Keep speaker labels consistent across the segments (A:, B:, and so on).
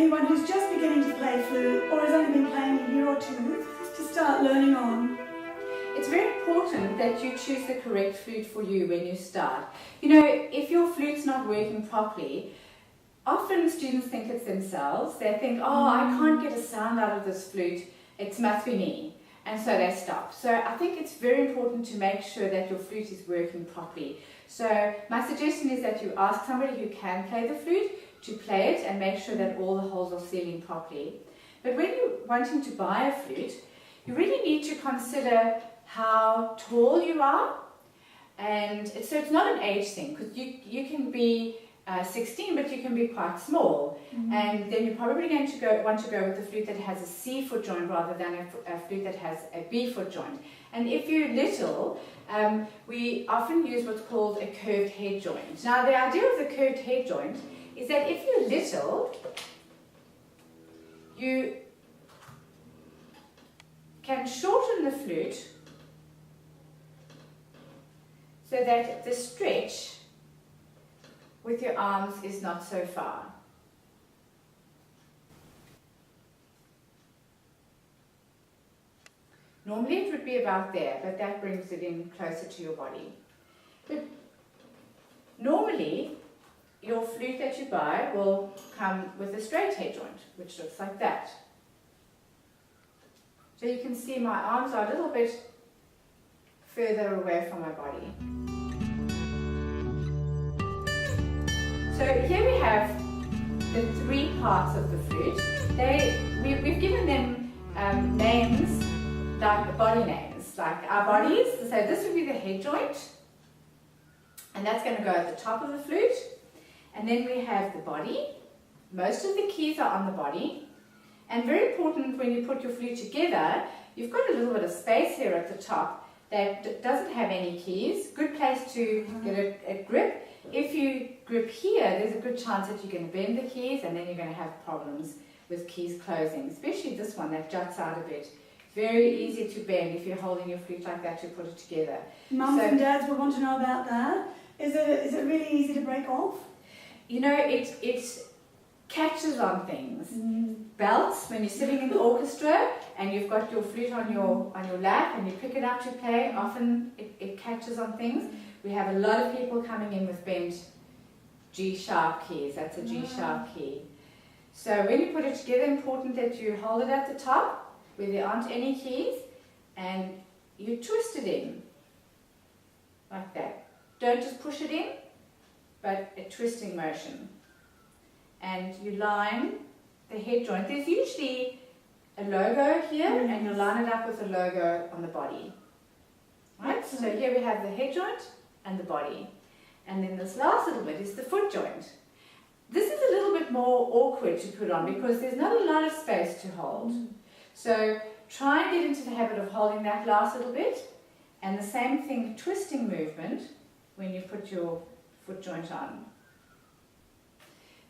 A: anyone who's just beginning to play flute or has only been playing a year or two to start learning on?
B: It's very important that you choose the correct flute for you when you start. You know, if your flute's not working properly, often students think it's themselves. They think, oh, I can't get a sound out of this flute, it must be me. And so they stop. So I think it's very important to make sure that your flute is working properly. So my suggestion is that you ask somebody who can play the flute to play it and make sure that all the holes are sealing properly. But when you're wanting to buy a flute, you really need to consider how tall you are. And so it's not an age thing, because you can be 16, but you can be quite small. And then you're probably going to want to go with a flute that has a C foot joint rather than a flute that has a B foot joint. And if you're little, we often use what's called a curved head joint. Now the idea of the curved head joint is that if you're little, you can shorten the flute so that the stretch with your arms is not so far. Normally it would be about there, but that brings it in closer to your body. But normally your flute that you buy will come with a straight head joint, which looks like that. So you can see my arms are a little bit further away from my body. So here we have the three parts of the flute. We've given them names, like body names, like our bodies. So this would be the head joint, and that's going to go at the top of the flute. And then we have the body. Most of the keys are on the body. And very important, when you put your flute together, you've got a little bit of space here at the top that doesn't have any keys. Good place to get a grip. If you grip here, there's a good chance that you're going to bend the keys, and then you're going to have problems with keys closing, especially this one that juts out a bit. Very easy to bend if you're holding your flute like that to put it together.
A: Mums and dads will want to know about that. Is it really easy to break off?
B: You know, it catches on things. Belts, when you're sitting in the orchestra and you've got your flute on your lap and you pick it up to play, often it catches on things. We have a lot of people coming in with bent G sharp keys. That's a G sharp key. So when you put it together, important that you hold it at the top where there aren't any keys, and you twist it in like that. Don't just push it in, but a twisting motion. And you line the head joint. There's usually a logo here, and you line it up with a logo on the body. Right? So here we have the head joint and the body. And then this last little bit is the foot joint. This is a little bit more awkward to put on because there's not a lot of space to hold. So try and get into the habit of holding that last little bit, and the same thing, twisting movement when you put your foot joint on.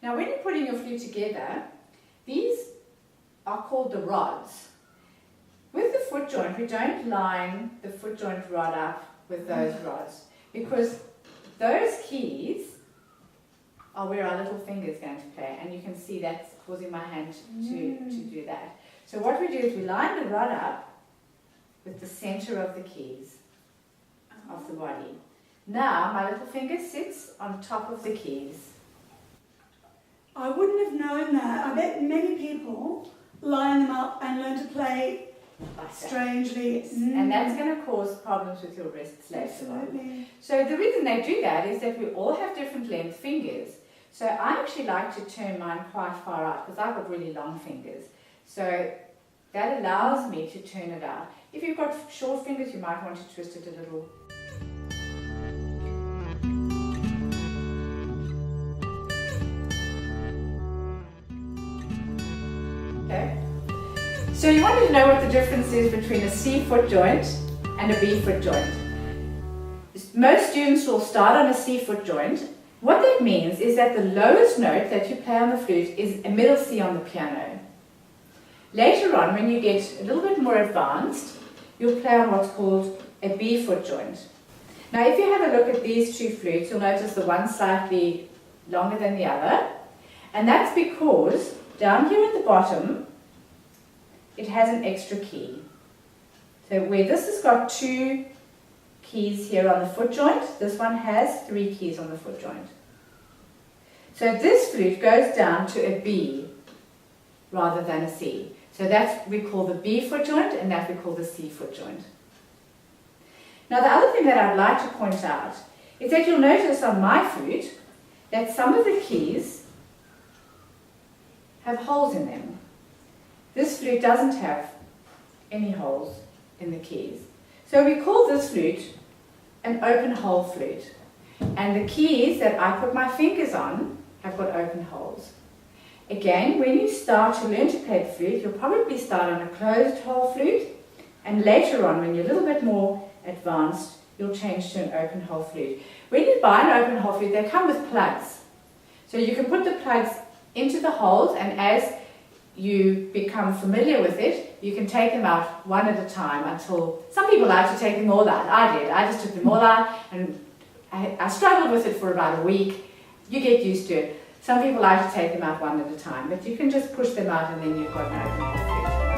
B: Now when you're putting your flute together, these are called the rods. With the foot joint, we don't line the foot joint rod up with those rods, because those keys are where our little finger is going to play, and you can see that's causing my hand to do that. So what we do is we line the rod up with the center of the keys of the body. Now my little finger sits on top of the keys.
A: I wouldn't have known that. I bet many people line them up and learn to play strangely.
B: And that's going to cause problems with your wrists later on. So the reason they do that is that we all have different length fingers. So I actually like to turn mine quite far out because I've got really long fingers. So that allows me to turn it out. If you've got short fingers, you might want to twist it a little. Okay. So you wanted to know what the difference is between a C foot joint and a B foot joint. Most students will start on a C foot joint. What that means is that the lowest note that you play on the flute is a middle C on the piano. Later on, when you get a little bit more advanced, you'll play on what's called a B foot joint. Now if you have a look at these two flutes, you'll notice the one slightly longer than the other, and that's because down here at the bottom, it has an extra key. So where this has got 2 keys here on the foot joint, this one has 3 keys on the foot joint. So this flute goes down to a B rather than a C. So that's we call the B foot joint, and that we call the C foot joint. Now the other thing that I'd like to point out is that you'll notice on my flute that some of the keys have holes in them. This flute doesn't have any holes in the keys. So we call this flute an open hole flute. And the keys that I put my fingers on have got open holes. Again, when you start to learn to play the flute, you'll probably start on a closed hole flute, and later on, when you're a little bit more advanced, you'll change to an open hole flute. When you buy an open hole flute, they come with plugs. So you can put the plugs into the holes, and as you become familiar with it, you can take them out one at a time until, some people like to take them all out. I did. I just took them all out, and I struggled with it for about a week. You get used to it. Some people like to take them out one at a time, but you can just push them out and then you've got an open hole flute.